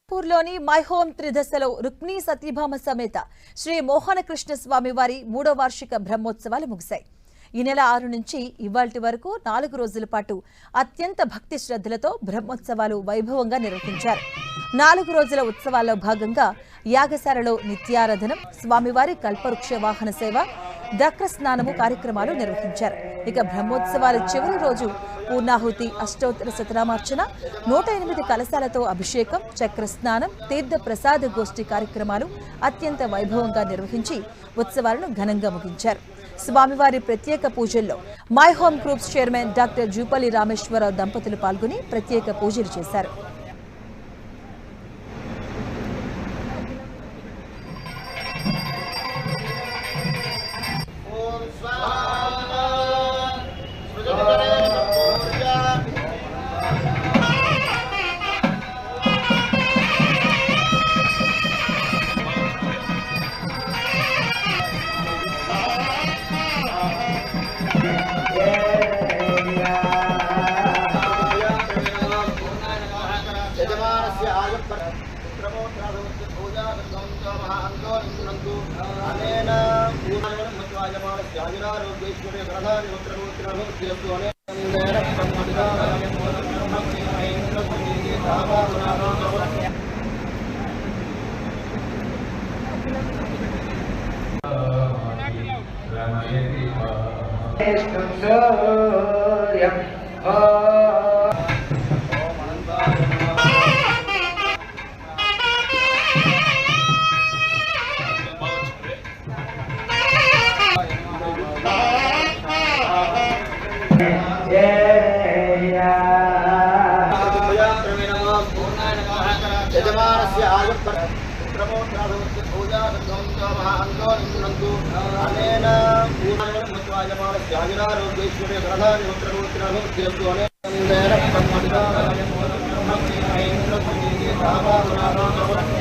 పూర్లోని my home త్రిదశలో Rukmini Satyabhama సమేత శ్రీ మోహనకృష్ణ స్వామి వారి 3వ వార్షిక బ్రహ్మోత్సవాలు ముగిశాయి. ఈ నెల 6 నుంచి ఇవాల్టి వరకు 4 రోజుల పాటు అత్యంత భక్తి శ్రద్ధలతో బ్రహ్మోత్సవాలు వైభవంగా నిర్వహించారు. 4 రోజుల ఉత్సవాల్లో భాగంగా యాగశాలలో నిత్యారాధనం, స్వామివారి కల్పవృక్ష వాహన సేవ, దక్ర స్నానము కార్యక్రమాలు నిర్వహించారు. ఇక బ్రహ్మోత్సవాల చివరి రోజు పూర్ణాహుతి, అష్టోత్తర శతనామార్చన, 108 కలశాలతో అభిషేకం, చక్ర స్నానం, తీర్థ ప్రసాద గోష్ఠి కార్యక్రమాలు అత్యంత వైభవంగా నిర్వహించి ఉత్సవాలను ఘనంగా ముగించారు. స్వామివారి ప్రత్యేక పూజల్లో my home groups chairman doctor Jupally Rameshwar Rao దంపతులు పాల్గొని ప్రత్యేక పూజలు చేశారు. అనే